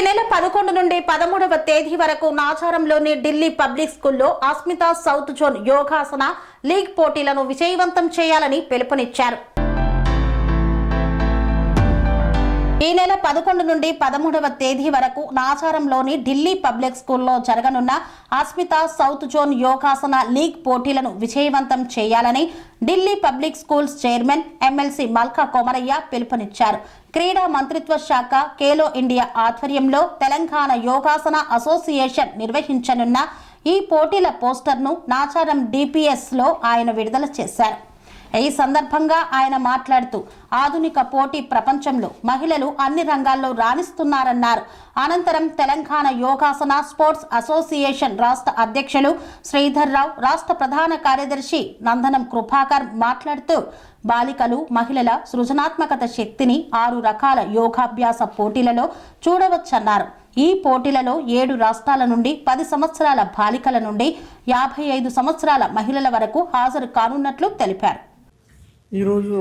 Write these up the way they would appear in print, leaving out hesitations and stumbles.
నెల 11 నుండి 13వ తేదీ వరకు నాచారంలోని ఢిల్లీ పబ్లిక్ స్కూల్లో Asmita south zone Yogasana league పోటీలను విజయవంతం చేయాలని పిలుపునిచ్చారు. ఈ నెల 11 నుండి 13వ తేదీ వరకు నాచారంలోని ఢిల్లీ పబ్లిక్ స్కూల్లో జరగనున్న Asmita south zone Yogasana league పోటీలను విజయవంతం చేయాలని Delhi public schools chairman MLC Malka Komaraiah పిలుపునిచ్చారు. క్రీడా మంత్రిత్వ శాఖ ఖేలో ఇండియా ఆధ్వర్యంలో తెలంగాణ యోగాసన అసోసియేషన్ నిర్వహించనున్న ఈ పోటీల పోస్టర్ను నాచారం డిపిఎస్లో ఆయన విడుదల చేశారు. ఈ సందర్భంగా ఆయన మాట్లాడుతూ ఆధునిక పోటీ ప్రపంచంలో మహిళలు అన్ని రంగాల్లో రాణిస్తున్నారన్నారు. అనంతరం తెలంగాణ యోగాసన స్పోర్ట్స్ అసోసియేషన్ రాష్ట్ర అధ్యక్షులు శ్రీధర్ రావు, రాష్ట్ర ప్రధాన కార్యదర్శి నందనం కృపాకర్ మాట్లాడుతూ బాలికలు, మహిళల సృజనాత్మకత శక్తిని 6 రకాల యోగాభ్యాస పోటీలలో చూడవచ్చన్నారు. ఈ పోటీలలో 7 రాష్ట్రాల నుండి 10 సంవత్సరాల బాలికల నుండి 55 సంవత్సరాల మహిళల వరకు హాజరు కానున్నట్లు తెలిపారు. ఈరోజు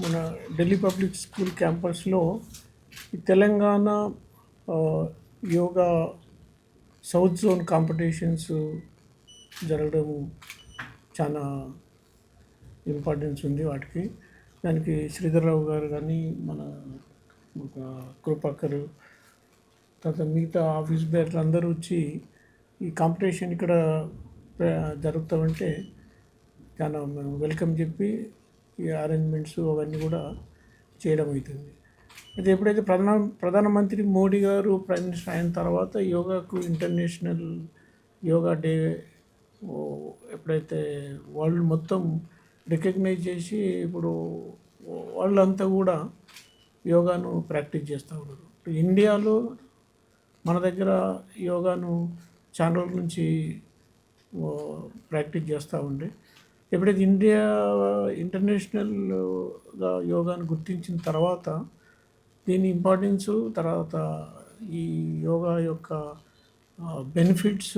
మన ఢిల్లీ పబ్లిక్ స్కూల్ క్యాంపస్లో Telangana yoga south zone competitions జరగడం చాలా ఇంపార్టెన్స్ ఉంది. వాటికి దానికి శ్రీధర్రావు గారు కానీ మన కృపాకర్ తర్వాత మిగతా ఆఫీస్ బేర్లు అందరూ వచ్చి ఈ కాంపిటీషన్ ఇక్కడ జరుగుతామంటే చాలా మనం వెల్కమ్ చెప్పి ఈ అరేంజ్మెంట్స్ అవన్నీ కూడా చేయడం అవుతుంది. అయితే ఎప్పుడైతే ప్రధానమంత్రి మోడీ గారు ప్రైమ్ మినిస్టర్ అయిన తర్వాత యోగాకు ఇంటర్నేషనల్ యోగా డే ఎప్పుడైతే వరల్డ్ మొత్తం రికగ్నైజ్ చేసి ఇప్పుడు వాళ్ళంతా కూడా యోగాను ప్రాక్టీస్ చేస్తూ ఉన్నారు. ఇండియాలో మన దగ్గర యోగాను చాలా రోజుల నుంచి ప్రాక్టీస్ చేస్తూ ఉండే ఎప్పుడైతే ఇండియా ఇంటర్నేషనల్గా యోగాను గుర్తించిన తర్వాత దీని ఇంపార్టెన్సు, తర్వాత ఈ యోగా యొక్క బెనిఫిట్స్,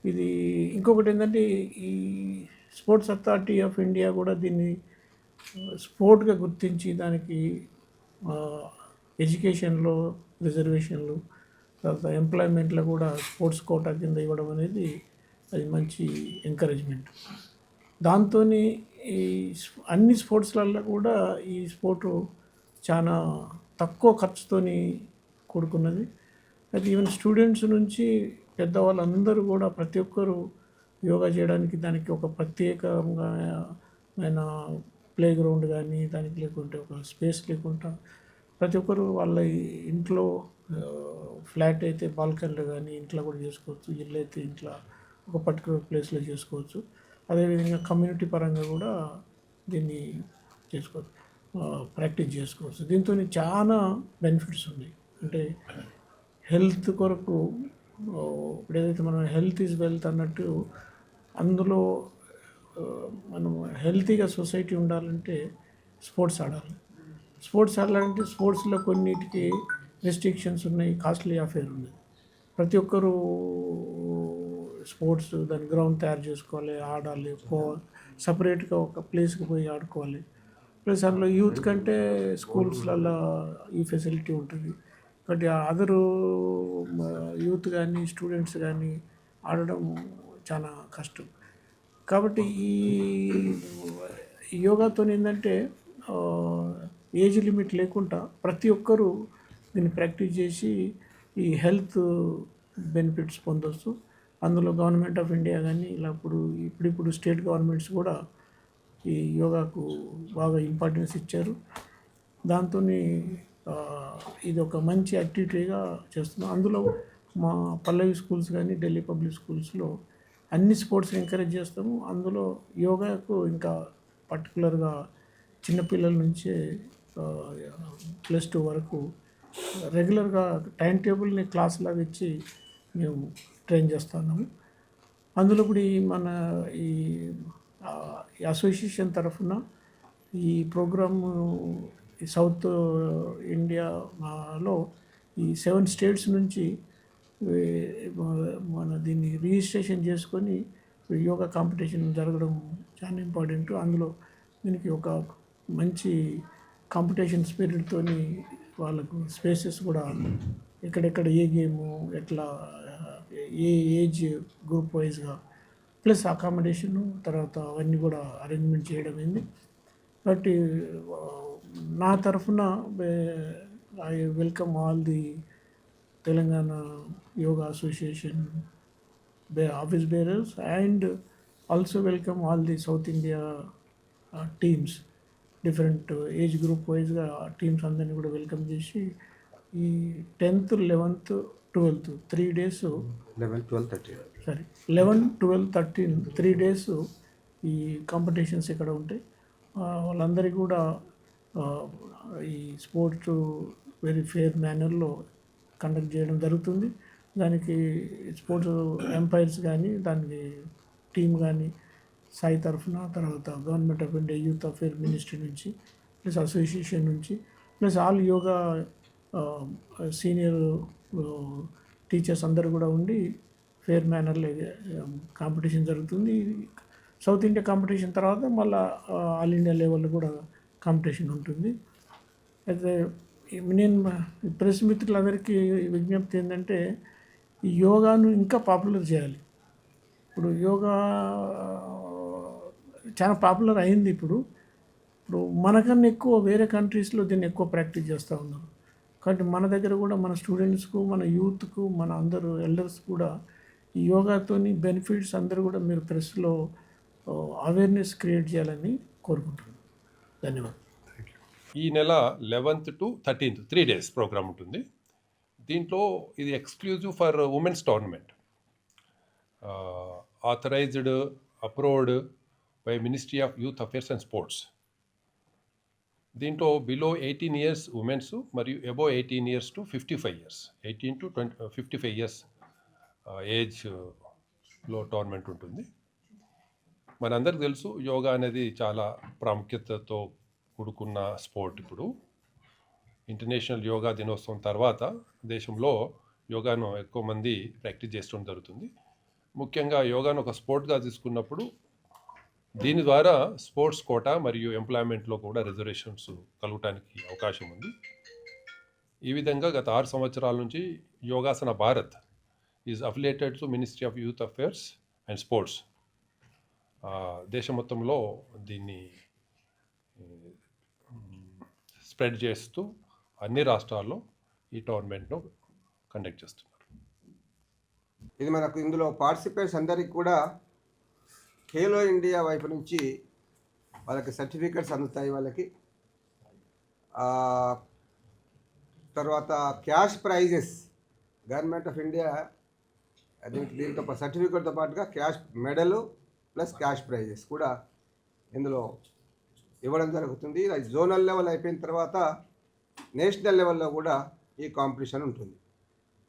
ఇది ఇంకొకటి ఏంటంటే ఈ స్పోర్ట్స్ అథారిటీ ఆఫ్ ఇండియా కూడా దీన్ని స్పోర్ట్గా గుర్తించి దానికి ఎడ్యుకేషన్లో రిజర్వేషన్లు, తర్వాత ఎంప్లాయ్మెంట్లో కూడా స్పోర్ట్స్ కోటా కింద ఇవ్వడం అనేది అది మంచి ఎంకరేజ్మెంట్. దాంతో ఈ అన్ని స్పోర్ట్స్లలో కూడా ఈ స్పోర్టు చాలా తక్కువ ఖర్చుతో కూడుకున్నది. అయితే ఈవెన్ స్టూడెంట్స్ నుంచి పెద్దవాళ్ళందరూ కూడా ప్రతి ఒక్కరూ యోగా చేయడానికి దానికి ఒక ప్రత్యేకమైన ప్లే గ్రౌండ్ కానీ దానికి లేకుంటే ఒక స్పేస్ లేకుండా ప్రతి ఒక్కరు వాళ్ళ ఇంట్లో ఫ్లాట్ అయితే బాల్కనీలో కానీ ఇంట్లో కూడా చేసుకోవచ్చు, ఇల్లు అయితే ఇంట్లో ఒక పర్టికులర్ ప్లేస్లో చేసుకోవచ్చు. అదేవిధంగా కమ్యూనిటీ పరంగా కూడా దీన్ని చేసుకోవచ్చు, ప్రాక్టీస్ చేసుకోవచ్చు. దీంతో చాలా బెనిఫిట్స్ ఉన్నాయి. అంటే హెల్త్ కొరకు ఇప్పుడు ఏదైతే మనం హెల్త్ ఈజ్ వెల్త్ అన్నట్టు అందులో మనం హెల్తీగా సొసైటీ ఉండాలంటే స్పోర్ట్స్ ఆడాలి. స్పోర్ట్స్ ఆడాలంటే స్పోర్ట్స్లో కొన్నిటికి రెస్ట్రిక్షన్స్ ఉన్నాయి, కాస్ట్లీ అఫేర్ ఉన్నది. ప్రతి ఒక్కరూ స్పోర్ట్స్ దాని గ్రౌండ్ తయారు చేసుకోవాలి, ఆడాలి, సపరేట్గా ఒక ప్లేస్కి పోయి ఆడుకోవాలి. ప్లస్ అందులో యూత్ కంటే స్కూల్స్లలో ఈ ఫెసిలిటీ ఉంటుంది. బట్ అదరు యూత్ కానీ స్టూడెంట్స్ కానీ ఆడడం చాలా కష్టం. కాబట్టి ఈ యోగాతో ఏంటంటే ఏజ్ లిమిట్ లేకుండా ప్రతి ఒక్కరూ దీన్ని ప్రాక్టీస్ చేసి ఈ హెల్త్ బెనిఫిట్స్ పొందవచ్చు. అందులో గవర్నమెంట్ ఆఫ్ ఇండియా కానీ ఇలా ఇప్పుడు స్టేట్ గవర్నమెంట్స్ కూడా ఈ యోగాకు బాగా ఇంపార్టెన్స్ ఇచ్చారు. దాంతో ఇది ఒక మంచి యాక్టివిటీగా చేస్తున్నాం. అందులో మా పల్లవి స్కూల్స్ కానీ ఢిల్లీ పబ్లిక్ స్కూల్స్లో అన్ని స్పోర్ట్స్ని ఎంకరేజ్ చేస్తాము. అందులో యోగాకు ఇంకా పర్టికులర్గా చిన్నపిల్లల నుంచే +2 వరకు రెగ్యులర్గా టైం టేబుల్ని క్లాస్ లాగా ఇచ్చి మేము ట్రైన్ చేస్తున్నాము. అందులో ఇప్పుడు మన ఈ అసోసియేషన్ తరఫున ఈ ప్రోగ్రాము సౌత్ ఇండియాలో ఈ 7 స్టేట్స్ నుంచి మన దీన్ని రిజిస్ట్రేషన్ చేసుకొని యోగా కాంపిటీషన్ జరగడం చాలా ఇంపార్టెంట్. అందులో దీనికి ఒక మంచి కాంపిటీషన్ స్పిరిట్తోని వాళ్ళకు స్పేసెస్ కూడా ఎక్కడెక్కడ ఏ గేము ఎట్లా ఏ ఏజ్ గ్రూప్ వైజ్గా ప్లస్ అకామిడేషను తర్వాత అవన్నీ కూడా అరేంజ్మెంట్ చేయడం అయింది. కాబట్టి నా తరఫున I welcome all the Telangana yoga association office bearers and also welcome all the south India teams, different age group వైజ్గా టీమ్స్ అందరినీ కూడా వెల్కమ్ చేసి ఈ 10th, 11th, 12th 3 days 11, 12, 13. Sorry 11, 12, 13 3 days ఈ కాంపిటీషన్స్ ఇక్కడ ఉంటాయి. వాళ్ళందరికీ కూడా ఈ స్పోర్ట్స్ వెరీ ఫేర్ మేనర్లో కండక్ట్ చేయడం జరుగుతుంది. దానికి స్పోర్ట్స్ ఎంపైర్స్ కానీ దానికి టీమ్ కానీ సాయి తరఫున, తర్వాత government of India youth affair ministry నుంచి ప్లస్ అసోసియేషన్ నుంచి plus all yoga senior teachers అందరూ కూడా ఉండి ఫేర్ మేనర్లో కాంపిటీషన్ జరుగుతుంది. సౌత్ ఇండియా కాంపిటీషన్ తర్వాత మళ్ళీ ఆల్ ఇండియా లెవెల్లో కూడా కాంపిటీషన్ ఉంటుంది. అయితే నేను ప్రెస్ మిత్రులందరికీ విజ్ఞప్తి ఏంటంటే ఈ యోగాను ఇంకా పాపులర్ చేయాలి. ఇప్పుడు యోగా చాలా పాపులర్ అయింది. ఇప్పుడు మనకన్నా ఎక్కువ వేరే కంట్రీస్లో దీన్ని ఎక్కువ ప్రాక్టీస్ చేస్తూ ఉన్నారు. కాబట్టి మన దగ్గర కూడా మన స్టూడెంట్స్కు, మన యూత్కు, మన అందరూ ఎల్డర్స్ కూడా ఈ యోగాతోని బెనిఫిట్స్ అందరూ కూడా మీరు ప్రెస్లో అవేర్నెస్ క్రియేట్ చేయాలని కోరుకుంటున్నాను. ధన్యవాదాలు. ఈ నెల 11th to 13th 3 days programme ఉంటుంది. దీంట్లో ఇది exclusive for womens tournament, authorized approved by ministry of youth affairs and sports. దీంట్లో బిలో 18 years ఉమెన్స్ మరియు above 18 years to 55 years, 18 to 55 years ఏజ్లో టోర్నమెంట్ ఉంటుంది. మనందరికీ తెలుసు యోగా అనేది చాలా ప్రాముఖ్యతతో కూడుకున్న స్పోర్ట్. ఇప్పుడు ఇంటర్నేషనల్ యోగా దినోత్సవం తర్వాత దేశంలో యోగాను ఎక్కువ మంది ప్రాక్టీస్ చేస్తూ జరుగుతుంది. ముఖ్యంగా యోగాను ఒక స్పోర్ట్గా తీసుకున్నప్పుడు దీని ద్వారా స్పోర్ట్స్ కోటా మరియు ఎంప్లాయ్మెంట్లో కూడా రిజర్వేషన్స్ కలగటానికి అవకాశం ఉంది. ఈ విధంగా గత 6 సంవత్సరాల నుంచి yogasana Bharat is affiliated to ministry of youth affairs and sports. దేశం మొత్తంలో దీన్ని స్ప్రెడ్ చేస్తూ అన్ని రాష్ట్రాల్లో ఈ టోర్నమెంట్ను కండక్ట్ చేస్తున్నారు. ఇది మనకు ఇందులో పార్టిసిపేట్స్ అందరికీ కూడా ఖేలో ఇండియా వైపు నుంచి వాళ్ళకి సర్టిఫికెట్స్ అందుతాయి. వాళ్ళకి తర్వాత cash prices government of India దీంతో సర్టిఫికెట్తో పాటుగా క్యాష్ మెడలు ప్లస్ క్యాష్ ప్రైజెస్ కూడా ఇందులో ఇవ్వడం జరుగుతుంది. అది జోనల్ లెవెల్ అయిపోయిన తర్వాత నేషనల్ లెవెల్లో కూడా ఈ కాంపిటీషన్ ఉంటుంది.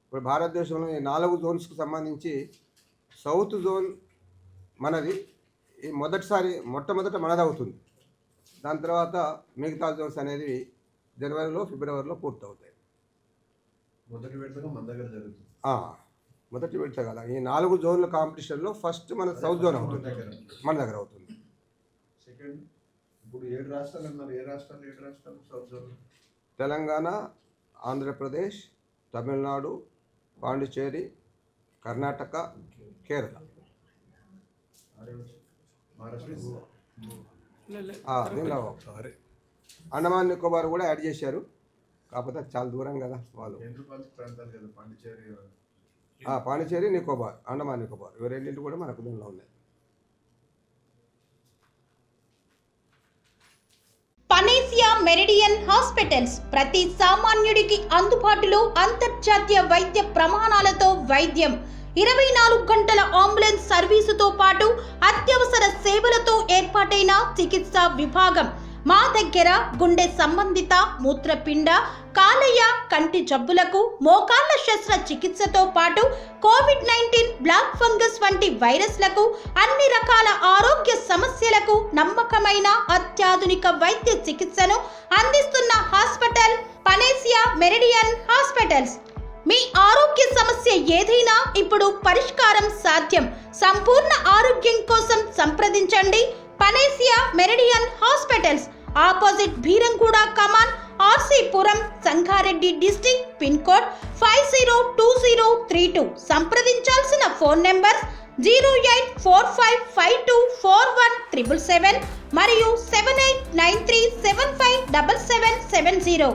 ఇప్పుడు భారతదేశంలో ఈ 4 జోన్స్కు సంబంధించి సౌత్ జోన్ మనది ఈ మొట్టమొదట మనది అవుతుంది. దాని తర్వాత మిగతా జోన్స్ అనేది జనవరిలో, ఫిబ్రవరిలో పూర్తవుతాయి. మొదటి విడతగా మన దగ్గర జరుగుతుంది. మొదటి విడత కదా ఈ 4 జోన్ల కాంపిటీషన్లో ఫస్ట్ మన సౌత్ జోన్ అవుతుంది, మన దగ్గర అవుతుంది. సెకండ్ ఇప్పుడు 7 రాష్ట్రాలు అన్నారు. ఏ రాష్ట్రాలు 7 రాష్ట్రాలు సౌత్ జోన్? తెలంగాణ, ఆంధ్రప్రదేశ్, తమిళనాడు, పాండిచేరి, కర్ణాటక, కేరళ. దీనిలో అండమాన్ నికోబార్ కూడా యాడ్ చేశారు. కాకపోతే చాలా దూరం కదా వాళ్ళు. కేంద్రపాలిత ప్రాంతాలు కదా పాండిచేరి, పాండిచేరి, నికోబార్, అండమాన్ నికోబార్ ఇవి రెండింటి కూడా మనకు దీనిలో ఉన్నాయి. పనేసియా మెరిడియన్ హాస్పిటల్స్ ప్రతి సామాన్యుడికి అందుబాటులో అంతర్జాతీయ వైద్య ప్రమాణాలతో వైద్యం, 24 గంటల అంబులెన్స్ సర్వీసుతో పాటు అత్యవసర సేవలతో ఏర్పాటైన చికిత్సా విభాగం. మా దగ్గర గుండె సంబంధిత, మూత్రపిండ, కాలేయ, కంటి జబ్బులకు, మోకాళ్ల శస్త్ర చికిత్సతో పాటు కోవిడ్-19, బ్లాక్ ఫంగస్ వంటి వైరస్లకు, అన్ని రకాల ఆరోగ్య సమస్యలకు నమ్మకమైన అత్యాధునిక వైద్య చికిత్సను అందిస్తున్న హాస్పిటల్ పనేసియా మెరిడియన్ హాస్పిటల్స్. మీ ఆరోగ్య సమస్య ఏదైనా ఇప్పుడు పరిష్కారం సాధ్యం. సంపూర్ణ ఆరోగ్యం కోసం సంప్రదించండి Panacea Meridian hospitals, opposite Bheeramguda Kaman, RC Rashipuram, Sangareddy district, pin code 502032. సంప్రదించాల్సిన ఫోన్ నెంబర్ 0845524177 మరియు 7893757770.